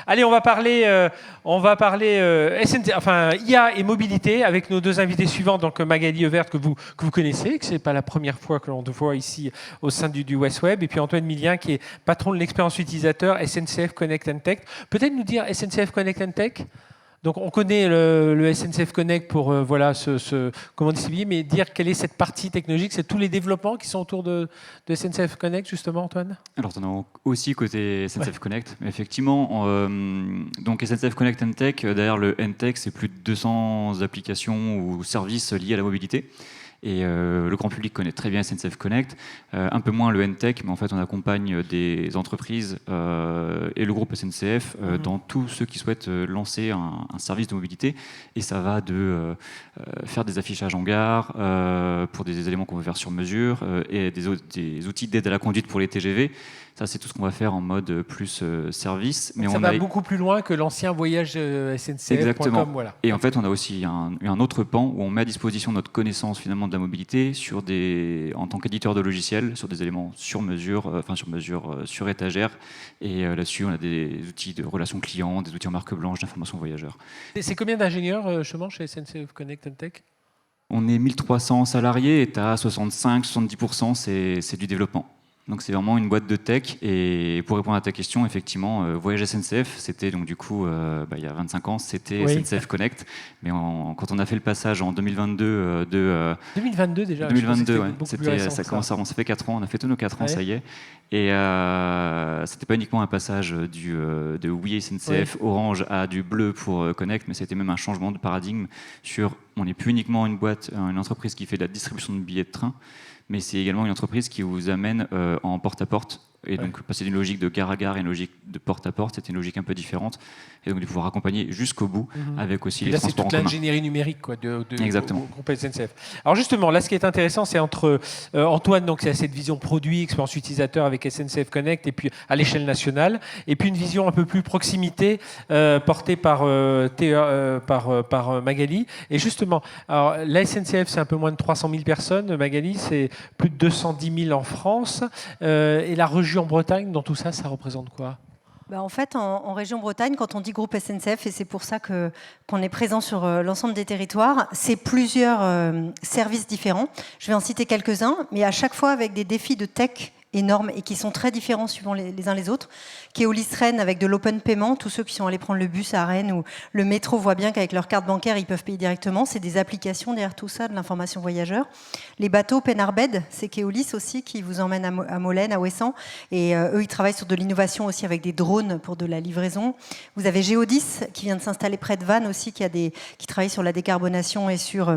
Allez, IA et mobilité avec nos deux invités suivants, donc Magali Evert que vous connaissez, que c'est pas la première fois que l'on te voit ici au sein du West Web, et puis Antoine Millien qui est patron de l'expérience utilisateur SNCF Connect and Tech. Peut-être nous dire SNCF Connect and Tech ? Donc on connaît le SNCF Connect pour voilà comment distribuer, mais dire quelle est cette partie technologique, c'est tous les développements qui sont autour de SNCF Connect justement, Antoine. Alors on a aussi côté SNCF Connect, mais effectivement, donc SNCF Connect and Tech, derrière le N-Tech, c'est plus de 200 applications ou services liés à la mobilité. Et le grand public connaît très bien SNCF Connect, un peu moins le N-Tech, mais en fait on accompagne des entreprises et le groupe SNCF dans tous ceux qui souhaitent lancer un service de mobilité. Et ça va de faire des affichages en gare pour des éléments qu'on veut faire sur mesure et des outils d'aide à la conduite pour les TGV. Ça, c'est tout ce qu'on va faire en mode plus service. Mais ça va beaucoup plus loin que l'ancien voyage SNCF. Exactement. Voilà. Et en fait, on a aussi un autre pan où on met à disposition notre connaissance finalement de la mobilité en tant qu'éditeur de logiciels sur des éléments sur mesure, sur étagère. Et là-dessus, on a des outils de relations clients, des outils en marque blanche, d'information voyageurs. C'est combien d'ingénieurs justement chez SNCF Connect and Tech ? On est 1300 salariés et à 65-70%, c'est du développement. Donc c'est vraiment une boîte de tech. Et pour répondre à ta question, effectivement, Voyage SNCF, c'était donc du coup, il y a 25 ans, c'était SNCF Connect. Mais quand on a fait le passage en 2022 2022 déjà. 2022, ouais. Ça fait 4 ans, on a fait tous nos 4 ans, ça y est. Et c'était pas uniquement un passage de oui SNCF Orange à du bleu pour Connect, mais c'était même un changement de paradigme sur, on n'est plus uniquement une entreprise qui fait de la distribution de billets de train, mais c'est également une entreprise qui vous amène en porte-à-porte. Et donc, passer d'une logique de gare à gare à une logique de porte-à-porte, c'était une logique un peu différente. Et donc, de pouvoir accompagner jusqu'au bout avec aussi les transports en commun. C'est toute l'ingénierie numérique Exactement. du groupe SNCF. Alors justement, là, ce qui est intéressant, c'est entre Antoine, donc c'est cette vision produit, expérience utilisateur avec SNCF Connect, et puis à l'échelle nationale, et puis une vision un peu plus proximité portée par Magali. Et justement, alors, la SNCF, c'est un peu moins de 300 000 personnes. Magali, c'est plus de 210 000 en France. Et la région Bretagne, dans tout ça, ça représente quoi ? En fait, en région Bretagne, quand on dit groupe SNCF, et c'est pour ça qu'on est présent sur l'ensemble des territoires, c'est plusieurs services différents. Je vais en citer quelques-uns, mais à chaque fois avec des défis de tech énormes et qui sont très différents suivant les uns les autres. Keolis Rennes avec de l'open payment, tous ceux qui sont allés prendre le bus à Rennes ou le métro voient bien qu'avec leur carte bancaire, ils peuvent payer directement. C'est des applications derrière tout ça, de l'information voyageur. Les bateaux Penarbed, c'est Keolis aussi qui vous emmène à Molène, à Ouessant. Et eux, ils travaillent sur de l'innovation aussi avec des drones pour de la livraison. Vous avez Géodis qui vient de s'installer près de Vannes aussi, qui travaille sur la décarbonation et sur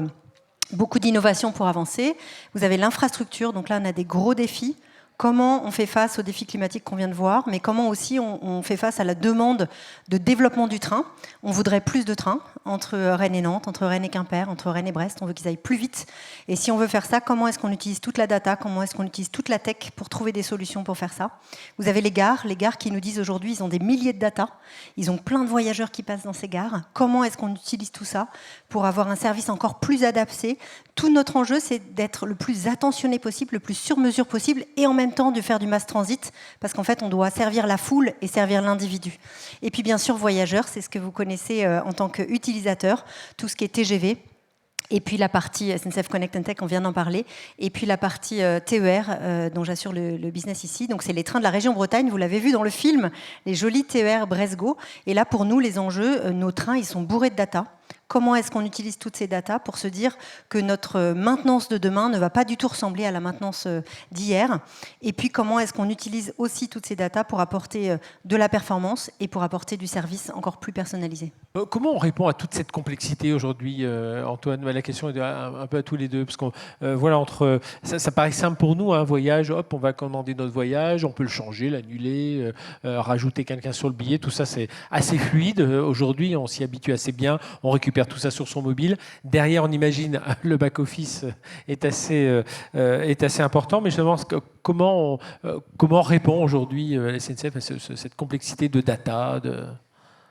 beaucoup d'innovations pour avancer. Vous avez l'infrastructure, donc là, on a des gros défis. Comment on fait face aux défis climatiques qu'on vient de voir, mais comment aussi on fait face à la demande de développement du train. On voudrait plus de trains entre Rennes et Nantes, entre Rennes et Quimper, entre Rennes et Brest. On veut qu'ils aillent plus vite. Et si on veut faire ça, comment est-ce qu'on utilise toute la data, comment est-ce qu'on utilise toute la tech pour trouver des solutions pour faire ça ? Vous avez les gares qui nous disent aujourd'hui, ils ont des milliers de data. Ils ont plein de voyageurs qui passent dans ces gares. Comment est-ce qu'on utilise tout ça pour avoir un service encore plus adapté ? Tout notre enjeu, c'est d'être le plus attentionné possible, le plus sur mesure possible, et en même temps de faire du mass transit, parce qu'en fait, on doit servir la foule et servir l'individu. Et puis, bien sûr, voyageurs, c'est ce que vous connaissez en tant qu'utilisateur, tout ce qui est TGV. Et puis la partie SNCF Connect and Tech, on vient d'en parler. Et puis la partie TER, dont j'assure le business ici. Donc c'est les trains de la région Bretagne, vous l'avez vu dans le film, les jolis TER Brest-Go. Et là, pour nous, les enjeux, nos trains, ils sont bourrés de data. Comment est-ce qu'on utilise toutes ces datas pour se dire que notre maintenance de demain ne va pas du tout ressembler à la maintenance d'hier? Et puis, comment est-ce qu'on utilise aussi toutes ces datas pour apporter de la performance et pour apporter du service encore plus personnalisé? Comment on répond à toute cette complexité aujourd'hui, Antoine? La question est un peu à tous les deux. Parce qu'on, ça paraît simple pour nous, un voyage, hop, on va commander notre voyage, on peut le changer, l'annuler, rajouter quelqu'un sur le billet. Tout ça, c'est assez fluide. Aujourd'hui, on s'y habitue assez bien. On récupère tout ça sur son mobile. Derrière, on imagine le back-office est assez important. Mais je me demande comment répond aujourd'hui la SNCF à cette complexité de data,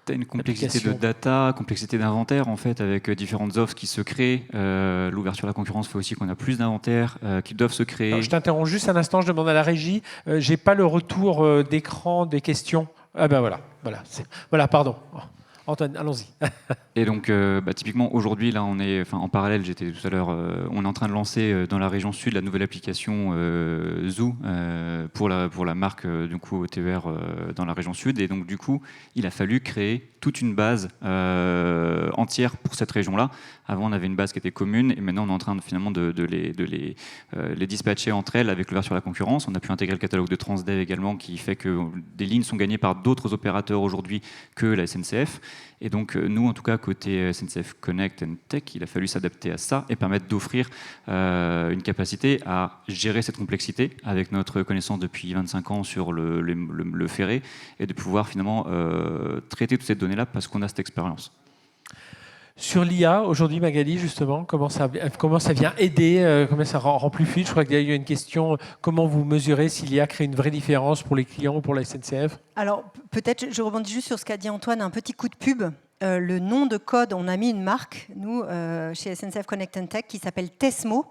Tu as une complexité de data, complexité d'inventaire en fait, avec différentes offres qui se créent. L'ouverture à la concurrence fait aussi qu'on a plus d'inventaires qui doivent se créer. Alors, je t'interromps juste un instant, je demande à la régie. J'ai pas le retour d'écran des questions. Ah ben voilà, pardon. Antoine, allons-y. Et donc, typiquement, aujourd'hui, là, on est, en parallèle, j'étais tout à l'heure, on est en train de lancer dans la région sud la nouvelle application Zoo pour la marque du coup TER dans la région sud. Et donc, du coup, il a fallu créer toute une base entière pour cette région-là. Avant, on avait une base qui était commune, et maintenant, on est en train finalement de les dispatcher entre elles avec l'ouverture à la concurrence. On a pu intégrer le catalogue de Transdev également, qui fait que des lignes sont gagnées par d'autres opérateurs aujourd'hui que la SNCF. Et donc, nous, en tout cas, côté SNCF Connect and Tech, il a fallu s'adapter à ça et permettre d'offrir une capacité à gérer cette complexité avec notre connaissance depuis 25 ans sur le ferré et de pouvoir finalement traiter toutes ces données-là parce qu'on a cette expérience. Sur l'IA, aujourd'hui, Magali, justement, comment ça vient aider, comment ça rend plus fluide? Je crois qu'il y a eu une question, comment vous mesurez si l'IA crée une vraie différence pour les clients ou pour la SNCF? Alors, peut-être, je rebondis juste sur ce qu'a dit Antoine, un petit coup de pub. Le nom de code, on a mis une marque, nous, chez SNCF Connect and Tech, qui s'appelle Tesmo.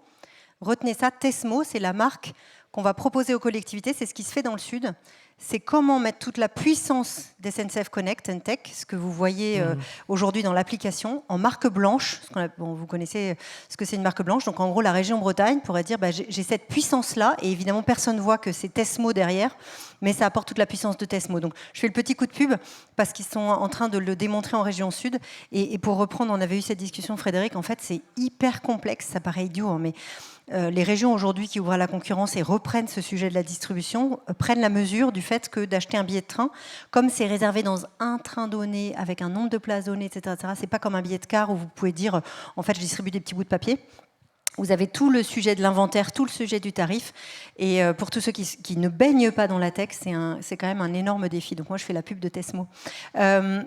Retenez ça, Tesmo, c'est la marque qu'on va proposer aux collectivités, c'est ce qui se fait dans le Sud. C'est comment mettre toute la puissance des SNCF Connect and Tech, ce que vous voyez aujourd'hui dans l'application, en marque blanche. Vous connaissez ce que c'est une marque blanche. Donc en gros, la région Bretagne pourrait dire j'ai cette puissance-là, et évidemment, personne ne voit que c'est Tesmo derrière, mais ça apporte toute la puissance de Tesmo. Donc je fais le petit coup de pub parce qu'ils sont en train de le démontrer en région Sud. Et pour reprendre, on avait eu cette discussion, Frédéric, en fait, c'est hyper complexe, ça paraît idiot, hein, mais les régions aujourd'hui qui ouvrent à la concurrence et reprennent ce sujet de la distribution, prennent la mesure du fait que d'acheter un billet de train, comme c'est réservé dans un train donné, avec un nombre de places données, etc., c'est pas comme un billet de car où vous pouvez dire, en fait, je distribue des petits bouts de papier. Vous avez tout le sujet de l'inventaire, tout le sujet du tarif. Et pour tous ceux qui ne baignent pas dans la tech, c'est quand même un énorme défi. Donc moi, je fais la pub de Tesmo.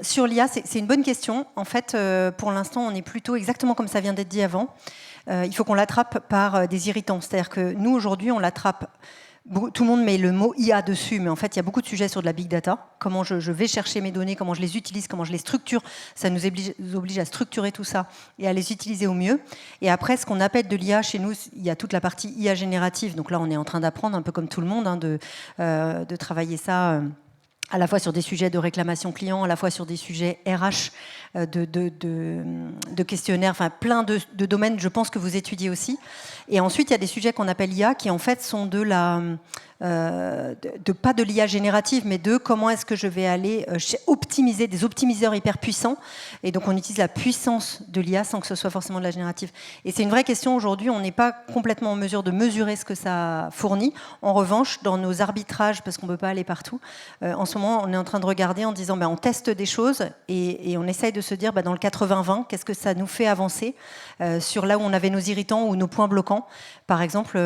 Sur l'IA, c'est une bonne question. En fait, pour l'instant, on est plutôt exactement comme ça vient d'être dit avant. Il faut qu'on l'attrape par des irritants. C'est-à-dire que nous, aujourd'hui, on l'attrape. Tout le monde met le mot IA dessus, mais en fait, il y a beaucoup de sujets sur de la big data. Comment je vais chercher mes données, comment je les utilise, comment je les structure. Ça nous oblige à structurer tout ça et à les utiliser au mieux. Et après, ce qu'on appelle de l'IA, chez nous, il y a toute la partie IA générative. Donc là, on est en train d'apprendre, un peu comme tout le monde, de travailler ça à la fois sur des sujets de réclamation client, à la fois sur des sujets RH, de questionnaires, enfin plein de domaines, je pense, que vous étudiez aussi. Et ensuite, il y a des sujets qu'on appelle IA qui, en fait, sont pas de l'IA générative, mais de comment est-ce que je vais aller optimiser des optimiseurs hyper puissants. Et donc, on utilise la puissance de l'IA sans que ce soit forcément de la générative. Et c'est une vraie question aujourd'hui. On n'est pas complètement en mesure de mesurer ce que ça fournit. En revanche, dans nos arbitrages, parce qu'on ne peut pas aller partout, en ce moment, on est en train de regarder en disant on teste des choses et on essaye de se dire dans le 80-20, qu'est-ce que ça nous fait avancer sur là où on avait nos irritants ou nos points bloquants. Par exemple,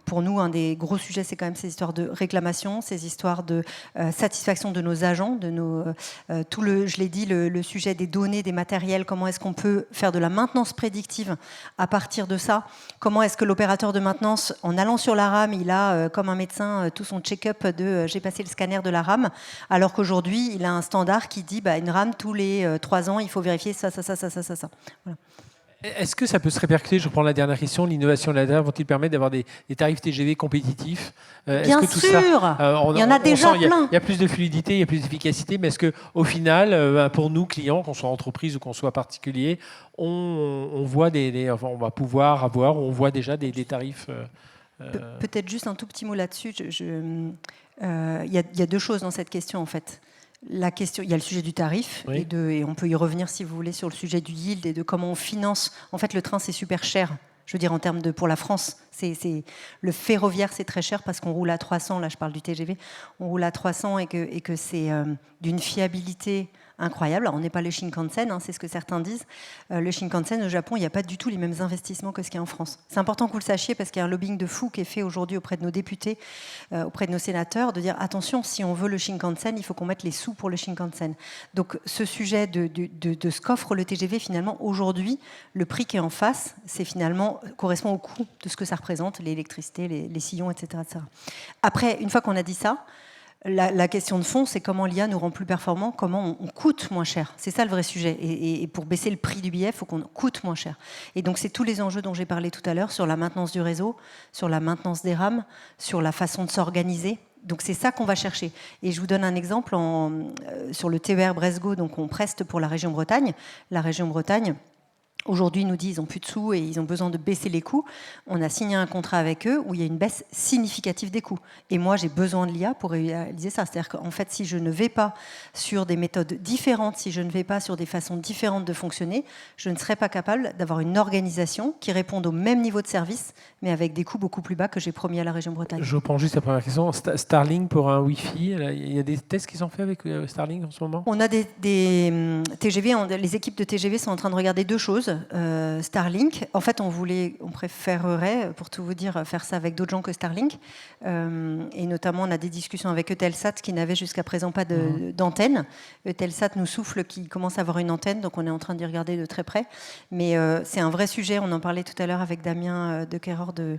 pour nous, un des gros sujets, c'est quand même ces histoires de réclamation, ces histoires de satisfaction de nos agents, je l'ai dit, le sujet des données, des matériels, comment est-ce qu'on peut faire de la maintenance prédictive à partir de ça. Comment est-ce que l'opérateur de maintenance, en allant sur la rame, il a, comme un médecin, tout son check-up de j'ai passé le scanner de la rame, alors qu'aujourd'hui, il a un standard qui dit une rame, tous les 3 ans, il faut vérifier ça. Voilà. Est-ce que ça peut se répercuter, je reprends la dernière question, l'innovation de la data vont-ils permettre d'avoir des tarifs TGV compétitifs? Bien est-ce que sûr, tout ça, il y en a déjà plein. Il y a plus de fluidité, il y a plus d'efficacité, mais est-ce qu'au final, pour nous, clients, qu'on soit entreprise ou qu'on soit particulier, on voit on va pouvoir avoir, on voit déjà des tarifs Peut-être juste un tout petit mot là-dessus. Il y a 2 choses dans cette question, en fait. La question, il y a le sujet du tarif, oui. et on peut y revenir si vous voulez sur le sujet du yield et de comment on finance. En fait, le train, c'est super cher. Je veux dire, en termes pour la France, le ferroviaire, c'est très cher parce qu'on roule à 300. Là, je parle du TGV. On roule à 300 et que c'est d'une fiabilité incroyable. Alors, on n'est pas le Shinkansen, c'est ce que certains disent. Le Shinkansen, au Japon, il n'y a pas du tout les mêmes investissements que ce qu'il y a en France. C'est important que vous le sachiez parce qu'il y a un lobbying de fou qui est fait aujourd'hui auprès de nos députés, auprès de nos sénateurs, de dire attention, si on veut le Shinkansen, il faut qu'on mette les sous pour le Shinkansen. Donc, ce sujet de ce qu'offre le TGV, finalement, aujourd'hui, le prix qui est en face, c'est finalement correspond au coût de ce que ça représente, l'électricité, les sillons, etc., etc. Après, une fois qu'on a dit ça, la question de fond, c'est comment l'IA nous rend plus performants, comment on coûte moins cher. C'est ça le vrai sujet. Et pour baisser le prix du billet, il faut qu'on coûte moins cher. Et donc, c'est tous les enjeux dont j'ai parlé tout à l'heure sur la maintenance du réseau, sur la maintenance des rames, sur la façon de s'organiser. Donc c'est ça qu'on va chercher. Et je vous donne un exemple sur le TER Bresgo, donc on preste pour la région Bretagne. La région Bretagne, aujourd'hui, nous dit qu'ils n'ont plus de sous et ils ont besoin de baisser les coûts. On a signé un contrat avec eux où il y a une baisse significative des coûts. Et moi, j'ai besoin de l'IA pour réaliser ça. C'est-à-dire qu'en fait, si je ne vais pas sur des méthodes différentes, si je ne vais pas sur des façons différentes de fonctionner, je ne serai pas capable d'avoir une organisation qui réponde au même niveau de service, mais avec des coûts beaucoup plus bas que j'ai promis à la région Bretagne. Je reprends juste la première question. Starlink pour un Wi-Fi, il y a des tests qui sont faits avec Starlink en ce moment? On a des TGV, les équipes de TGV sont en train de regarder deux choses. Starlink, en fait, on préférerait, pour tout vous dire, faire ça avec d'autres gens que Starlink. Et notamment, on a des discussions avec Eutelsat qui n'avait jusqu'à présent pas d'antenne. Eutelsat nous souffle qu'il commence à avoir une antenne, donc on est en train d'y regarder de très près. Mais c'est un vrai sujet. On en parlait tout à l'heure avec Damien de Kerror de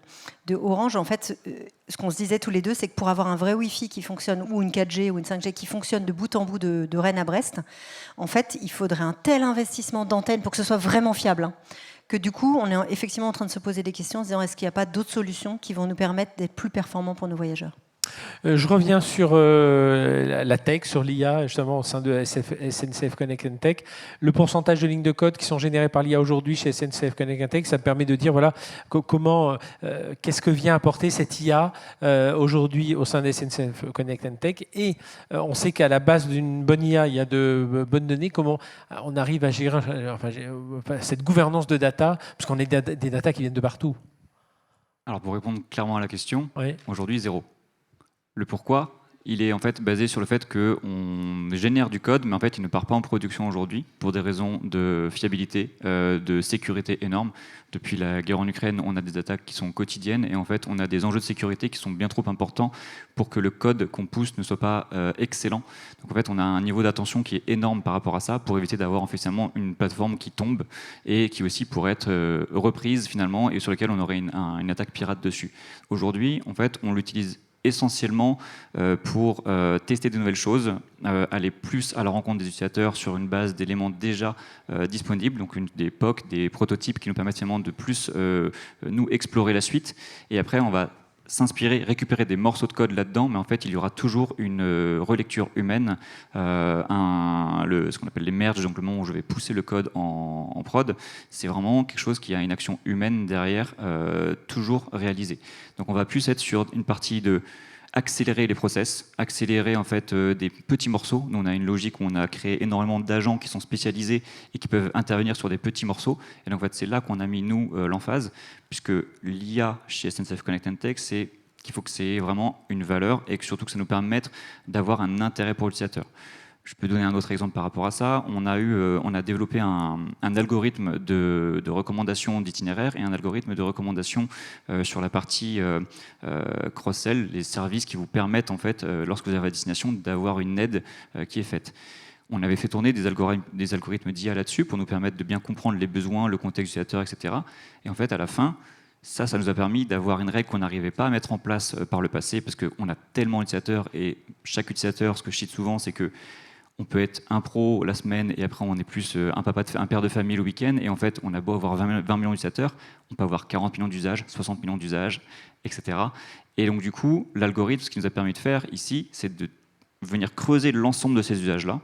Orange. En fait, ce qu'on se disait tous les deux, c'est que pour avoir un vrai Wi-Fi qui fonctionne, ou une 4G ou une 5G qui fonctionne de bout en bout de Rennes à Brest, en fait, il faudrait un tel investissement d'antenne pour que ce soit vraiment fiable, que du coup, on est effectivement en train de se poser des questions en se disant est-ce qu'il n'y a pas d'autres solutions qui vont nous permettre d'être plus performants pour nos voyageurs. Je reviens sur la tech, sur l'IA, justement au sein de SNCF Connect & Tech. Le pourcentage de lignes de code qui sont générées par l'IA aujourd'hui chez SNCF Connect & Tech, ça me permet de dire voilà, qu'est-ce que vient apporter cette IA aujourd'hui au sein de SNCF Connect & Tech. Et on sait qu'à la base d'une bonne IA, il y a de bonnes données. Comment on arrive à gérer cette gouvernance de data, parce qu'on a des data qui viennent de partout. Alors pour répondre clairement à la question, Oui. Aujourd'hui, 0. Le pourquoi, il est en fait basé sur le fait qu'on génère du code, mais en fait il ne part pas en production aujourd'hui pour des raisons de fiabilité, de sécurité énormes. Depuis la guerre en Ukraine, on a des attaques qui sont quotidiennes et en fait on a des enjeux de sécurité qui sont bien trop importants pour que le code qu'on pousse ne soit pas excellent. Donc en fait on a un niveau d'attention qui est énorme par rapport à ça pour éviter d'avoir effectivement une plateforme qui tombe et qui aussi pourrait être reprise finalement et sur laquelle on aurait une attaque pirate dessus. Aujourd'hui, en fait, on l'utilise essentiellement pour tester de nouvelles choses, aller plus à la rencontre des utilisateurs sur une base d'éléments déjà disponibles, donc des POC, des prototypes qui nous permettent finalement de plus nous explorer la suite. Et après, on va s'inspirer, récupérer des morceaux de code là-dedans, mais en fait, il y aura toujours une relecture humaine, ce qu'on appelle les merges, donc le moment où je vais pousser le code en prod, c'est vraiment quelque chose qui a une action humaine derrière, toujours réalisée. Donc on va plus être sur une partie de accélérer les process, accélérer en fait des petits morceaux. Nous, on a une logique où on a créé énormément d'agents qui sont spécialisés et qui peuvent intervenir sur des petits morceaux. Et donc en fait, c'est là qu'on a mis nous l'emphase, puisque l'IA chez SNCF Connect & Tech, c'est qu'il faut que c'est vraiment une valeur et que surtout que ça nous permette d'avoir un intérêt pour l'utilisateur. Je peux donner un autre exemple par rapport à ça. On a développé un algorithme de recommandation d'itinéraire et un algorithme de recommandation sur la partie cross-sell, les services qui vous permettent, en fait, lorsque vous avez à destination, d'avoir une aide qui est faite. On avait fait tourner des algorithmes d'IA là-dessus pour nous permettre de bien comprendre les besoins, le contexte utilisateur, etc. Et en fait, à la fin, ça nous a permis d'avoir une règle qu'on n'arrivait pas à mettre en place par le passé parce qu'on a tellement d'utilisateurs et chaque utilisateur, ce que je cite souvent, c'est que on peut être un pro la semaine et après on est plus un père de famille le week-end et en fait on a beau avoir 20 millions d'utilisateurs, on peut avoir 40 millions d'usages, 60 millions d'usages, etc. Et donc du coup, l'algorithme, ce qui nous a permis de faire ici, c'est de venir creuser l'ensemble de ces usages-là,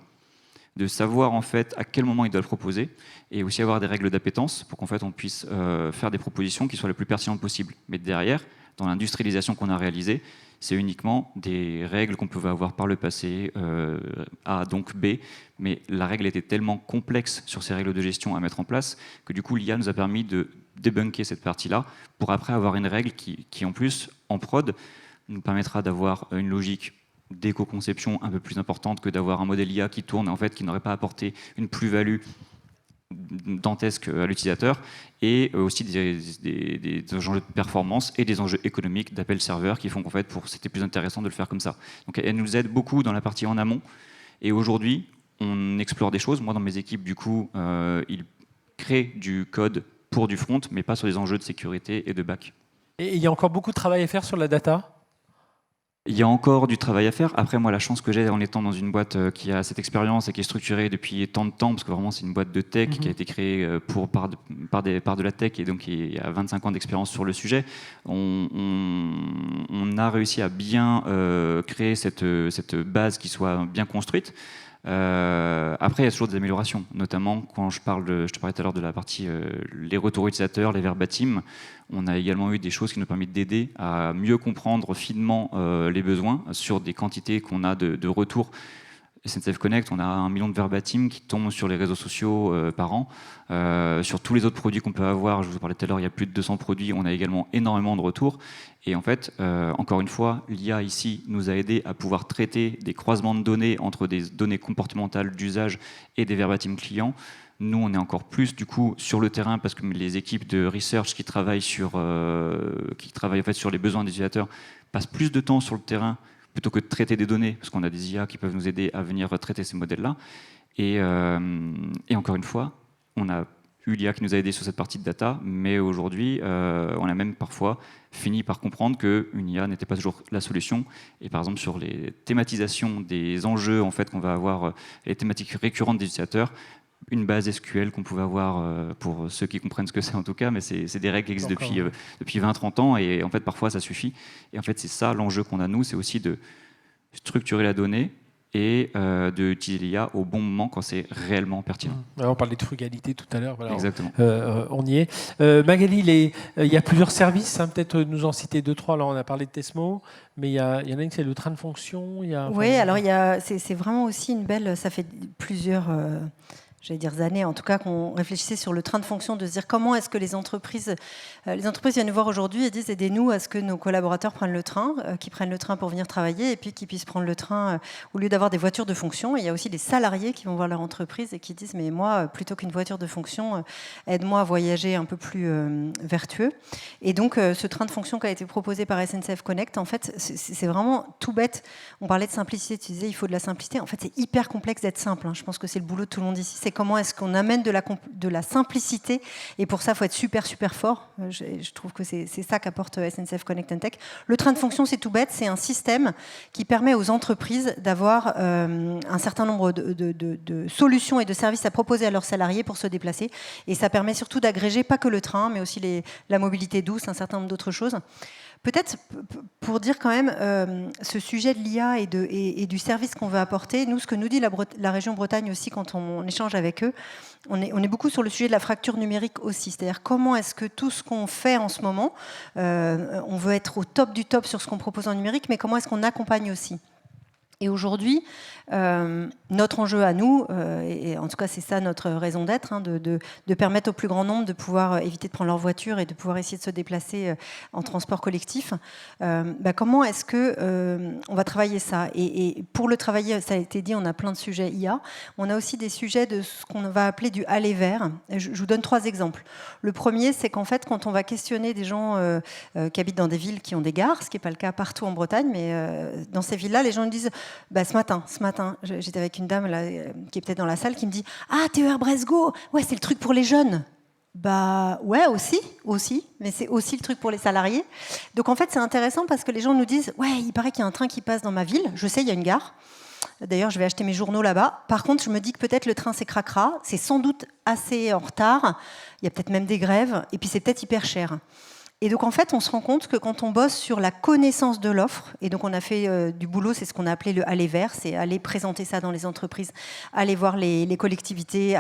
de savoir en fait à quel moment il doit le proposer et aussi avoir des règles d'appétence pour qu'en fait on puisse faire des propositions qui soient les plus pertinentes possibles. Mais derrière, dans l'industrialisation qu'on a réalisée, c'est uniquement des règles qu'on pouvait avoir par le passé, A donc B, mais la règle était tellement complexe sur ces règles de gestion à mettre en place que du coup l'IA nous a permis de débunker cette partie-là pour après avoir une règle qui en plus, en prod, nous permettra d'avoir une logique d'éco-conception un peu plus importante que d'avoir un modèle IA qui tourne, en fait, qui n'aurait pas apporté une plus-value dantesque à l'utilisateur, et aussi des enjeux de performance et des enjeux économiques d'appel serveur qui font qu'en fait, c'était plus intéressant de le faire comme ça. Donc elle nous aide beaucoup dans la partie en amont, et aujourd'hui, on explore des choses. Moi, dans mes équipes, du coup, ils créent du code pour du front, mais pas sur des enjeux de sécurité et de back. Et il y a encore beaucoup de travail à faire sur la data ? Il y a encore du travail à faire. Après, moi, la chance que j'ai en étant dans une boîte qui a cette expérience et qui est structurée depuis tant de temps, parce que vraiment, c'est une boîte de tech qui a été créée par de la tech et donc qui a 25 ans d'expérience sur le sujet, on a réussi à bien créer cette base qui soit bien construite. Après, il y a toujours des améliorations, notamment quand je te parlais tout à l'heure de la partie les retours utilisateurs, les verbatim. On a également eu des choses qui nous permettent d'aider à mieux comprendre finement les besoins sur des quantités qu'on a de retours. SNCF Connect, on a 1 million de verbatim qui tombent sur les réseaux sociaux par an. Sur tous les autres produits qu'on peut avoir, je vous parlais tout à l'heure, il y a plus de 200 produits, on a également énormément de retours. Et en fait, encore une fois, l'IA ici nous a aidé à pouvoir traiter des croisements de données entre des données comportementales d'usage et des verbatim clients. Nous, on est encore plus du coup sur le terrain parce que les équipes de research qui travaillent en fait sur les besoins des utilisateurs passent plus de temps sur le terrain plutôt que de traiter des données, parce qu'on a des IA qui peuvent nous aider à venir traiter ces modèles-là. Et encore une fois, on a eu l'IA qui nous a aidés sur cette partie de data, mais aujourd'hui, on a même parfois fini par comprendre qu'une IA n'était pas toujours la solution. Et par exemple, sur les thématisations des enjeux en fait, qu'on va avoir, les thématiques récurrentes des utilisateurs, une base SQL qu'on pouvait avoir, pour ceux qui comprennent ce que c'est en tout cas, mais c'est des règles qui existent depuis 20-30 ans, et en fait parfois ça suffit. Et en fait c'est ça l'enjeu qu'on a nous, c'est aussi de structurer la donnée et d'utiliser l'IA au bon moment quand c'est réellement pertinent. Alors, on parlait de frugalité tout à l'heure. Voilà, exactement. On y est. Magali, il y a plusieurs services, hein, peut-être nous en citer 2-3. Alors on a parlé de Tesmo, mais il y en a une, c'est le train de fonction. Oui, alors c'est vraiment aussi une belle... Ça fait plusieurs... j'allais dire années, en tout cas, qu'on réfléchissait sur le train de fonction, de se dire comment est-ce que les entreprises viennent nous voir aujourd'hui et disent aidez-nous à ce que nos collaborateurs prennent le train, qu'ils prennent le train pour venir travailler et puis qu'ils puissent prendre le train au lieu d'avoir des voitures de fonction. Et il y a aussi des salariés qui vont voir leur entreprise et qui disent mais moi, plutôt qu'une voiture de fonction, aide-moi à voyager un peu plus vertueux. Et donc, ce train de fonction qui a été proposé par SNCF Connect, en fait, c'est vraiment tout bête. On parlait de simplicité, tu disais il faut de la simplicité. En fait, c'est hyper complexe d'être simple. Hein. Je pense que c'est le boulot de tout le monde ici. C'est comment est-ce qu'on amène de la simplicité, et pour ça, il faut être super, super fort. Je trouve que c'est ça qu'apporte SNCF Connect & Tech. Le train de fonction, c'est tout bête, c'est un système qui permet aux entreprises d'avoir un certain nombre de solutions et de services à proposer à leurs salariés pour se déplacer, et ça permet surtout d'agréger pas que le train, mais aussi la mobilité douce, un certain nombre d'autres choses. Peut-être pour dire quand même ce sujet de l'IA et du service qu'on veut apporter, nous, ce que nous dit la région Bretagne aussi quand on échange avec eux, on est beaucoup sur le sujet de la fracture numérique aussi. C'est-à-dire comment est-ce que tout ce qu'on fait en ce moment, on veut être au top du top sur ce qu'on propose en numérique, mais comment est-ce qu'on accompagne aussi ? Et aujourd'hui, notre enjeu à nous, et en tout cas c'est ça notre raison d'être, hein, de permettre au plus grand nombre de pouvoir éviter de prendre leur voiture et de pouvoir essayer de se déplacer en transport collectif, comment est-ce qu'on va travailler ça ? Et pour le travailler, ça a été dit, on a plein de sujets IA. On a aussi des sujets de ce qu'on va appeler du aller vers. Je vous donne 3 exemples. Le premier, c'est qu'en fait, quand on va questionner des gens qui habitent dans des villes qui ont des gares, ce qui n'est pas le cas partout en Bretagne, mais dans ces villes-là, les gens nous disent ce matin, j'étais avec une dame là, qui est peut-être dans la salle qui me dit « Ah, TER Brest-Go, ouais, c'est le truc pour les jeunes ». Ouais, aussi, mais c'est aussi le truc pour les salariés. Donc en fait, c'est intéressant parce que les gens nous disent « Ouais, il paraît qu'il y a un train qui passe dans ma ville, je sais, il y a une gare. D'ailleurs, je vais acheter mes journaux là-bas. Par contre, je me dis que peut-être le train s'écracera, c'est sans doute assez en retard, il y a peut-être même des grèves, et puis c'est peut-être hyper cher ». Et donc, en fait, on se rend compte que quand on bosse sur la connaissance de l'offre, et donc on a fait du boulot, c'est ce qu'on a appelé le aller vers, c'est aller présenter ça dans les entreprises, aller voir les collectivités,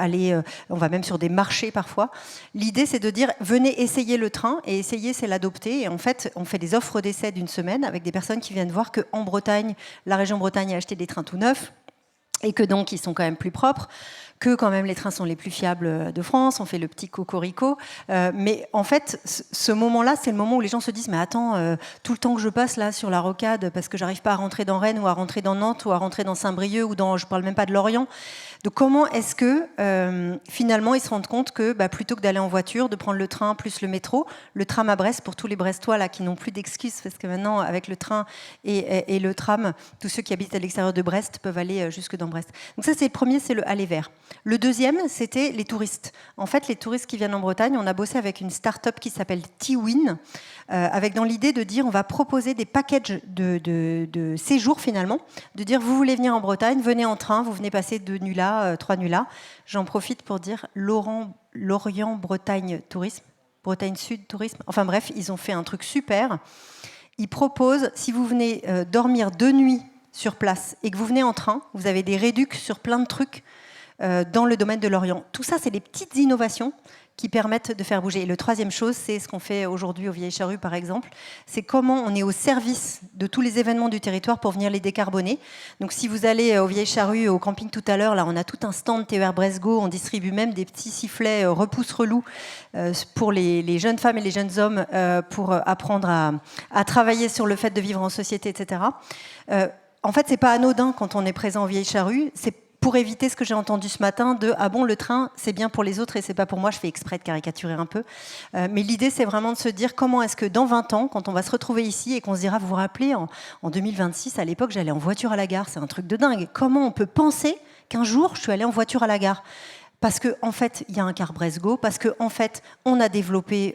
on va même sur des marchés parfois. L'idée, c'est de dire, venez essayer le train, et essayer, c'est l'adopter. Et en fait, on fait des offres d'essai d'1 semaine avec des personnes qui viennent voir qu'en Bretagne, la région Bretagne a acheté des trains tout neufs, et que donc, ils sont quand même plus propres, que quand même les trains sont les plus fiables de France, on fait le petit cocorico. Mais en fait, ce moment-là, c'est le moment où les gens se disent « Mais attends, tout le temps que je passe là sur la rocade, parce que j'arrive pas à rentrer dans Rennes, ou à rentrer dans Nantes, ou à rentrer dans Saint-Brieuc, ou je parle même pas de Lorient ». Donc comment est-ce que finalement ils se rendent compte que plutôt que d'aller en voiture, de prendre le train plus le métro, le tram à Brest pour tous les Brestois là qui n'ont plus d'excuses parce que maintenant avec le train et le tram, tous ceux qui habitent à l'extérieur de Brest peuvent aller jusque dans Brest. Donc ça c'est le premier, c'est le aller vers. Le deuxième, c'était les touristes. En fait, les touristes qui viennent en Bretagne, on a bossé avec une start-up qui s'appelle T-Win, avec dans l'idée de dire on va proposer des packages de séjour finalement, de dire vous voulez venir en Bretagne, venez en train, vous venez passer 2 nuits là, 3 nuits là. J'en profite pour dire Lorient Bretagne Tourisme, Bretagne Sud Tourisme. Enfin bref, ils ont fait un truc super. Ils proposent, si vous venez dormir 2 nuits sur place et que vous venez en train, vous avez des réducs sur plein de trucs dans le domaine de l'Orient. Tout ça, c'est des petites innovations qui permettent de faire bouger. Et le troisième chose, c'est ce qu'on fait aujourd'hui au Vieilles Charrues, par exemple, c'est comment on est au service de tous les événements du territoire pour venir les décarboner. Donc si vous allez au Vieilles Charrues, au camping tout à l'heure, là on a tout un stand TER Bresgo, on distribue même des petits sifflets repousse-relous pour les jeunes femmes et les jeunes hommes pour apprendre à travailler sur le fait de vivre en société, etc. En fait, c'est pas anodin quand on est présent au Vieilles Charrues, c'est pour éviter ce que j'ai entendu ce matin de « Ah bon, le train, c'est bien pour les autres et c'est pas pour moi », je fais exprès de caricaturer un peu. Mais l'idée, c'est vraiment de se dire comment est-ce que dans 20 ans, quand on va se retrouver ici et qu'on se dira, vous vous rappelez, en 2026, à l'époque, j'allais en voiture à la gare, c'est un truc de dingue. Comment on peut penser qu'un jour, je suis allée en voiture à la gare ? Parce qu'en fait, il y a un car Bresgo, parce qu'en fait, on a développé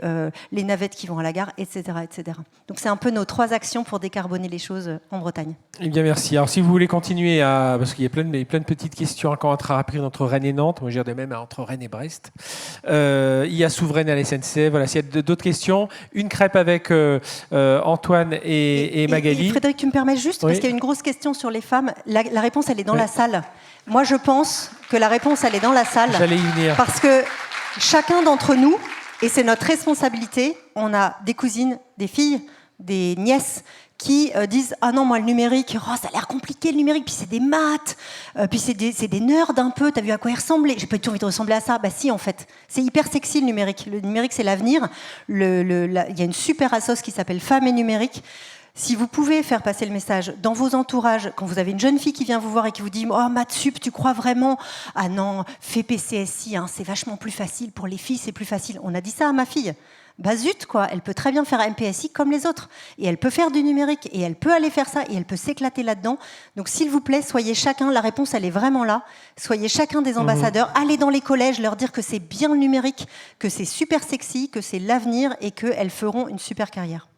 les navettes qui vont à la gare, etc., etc. Donc c'est un peu nos 3 actions pour décarboner les choses en Bretagne. Eh bien, merci. Alors, si vous voulez continuer parce qu'il y a plein de petites questions encore à rappeler entre Rennes et Nantes, moi je dirais même entre Rennes et Brest. Il y a Souveraine à la SNCF. Voilà, s'il y a d'autres questions, une crêpe avec Antoine et Magali. Et Frédéric, tu me permets juste, parce qu'il y a une grosse question sur les femmes. La réponse, elle est dans la salle. Moi, je pense que la réponse, elle est dans la salle. J'allais y venir. Parce que chacun d'entre nous, et c'est notre responsabilité, on a des cousines, des filles, des nièces qui disent « Ah non, moi, le numérique, ça a l'air compliqué, le numérique, puis c'est des maths, puis c'est des nerds un peu, t'as vu à quoi ils ressemblaient ? J'ai pas du tout envie de ressembler à ça. » Bah si, en fait. C'est hyper sexy, le numérique. Le numérique, c'est l'avenir. Il y a une super assoce qui s'appelle Femmes et Numérique. Si vous pouvez faire passer le message dans vos entourages, quand vous avez une jeune fille qui vient vous voir et qui vous dit « Oh, maths sup, tu crois vraiment ? Ah non, fais PCSI, hein, c'est vachement plus facile. Pour les filles, c'est plus facile. » On a dit ça à ma fille. Bah zut, quoi. Elle peut très bien faire MPSI comme les autres. Et elle peut faire du numérique. Et elle peut aller faire ça. Et elle peut s'éclater là-dedans. Donc, s'il vous plaît, soyez chacun, la réponse, elle est vraiment là. Soyez chacun des ambassadeurs. Allez dans les collèges, leur dire que c'est bien le numérique, que c'est super sexy, que c'est l'avenir et qu'elles feront une super carrière.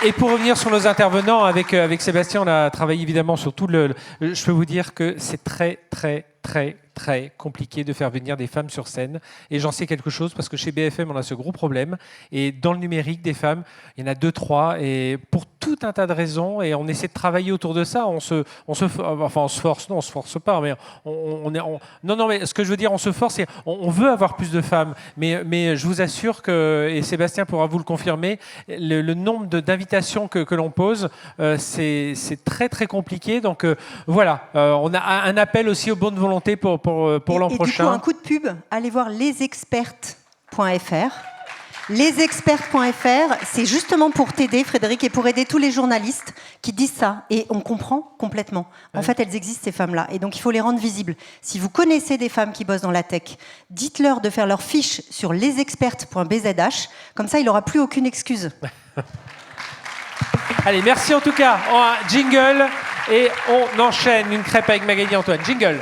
Et pour revenir sur nos intervenants, avec Sébastien, on a travaillé évidemment sur tout je peux vous dire que c'est très, très, très, très compliqué de faire venir des femmes sur scène. Et j'en sais quelque chose parce que chez BFM, on a ce gros problème. Et dans le numérique, des femmes, il y en a 2, 3. Et pour tout un tas de raisons, et on essaie de travailler autour de ça. On se force. Non, on se force pas. Mais non, mais ce que je veux dire, on se force. Et on veut avoir plus de femmes. Mais je vous assure que, et Sébastien pourra vous le confirmer, le nombre d'invitations que l'on pose, c'est très, très compliqué. Donc voilà, on a un appel aussi aux bonnes volontés pour l'an prochain. Et du coup, un coup de pub, allez voir lesexpertes.fr. Lesexpertes.fr, c'est justement pour t'aider, Frédéric, et pour aider tous les journalistes qui disent ça. Et on comprend complètement. En fait, elles existent, ces femmes-là. Et donc, il faut les rendre visibles. Si vous connaissez des femmes qui bossent dans la tech, dites-leur de faire leur fiche sur lesexpertes.bzh. Comme ça, il n'aura plus aucune excuse. Allez, merci en tout cas. On a un jingle et on enchaîne une crêpe avec Magali et Antoine. Jingle.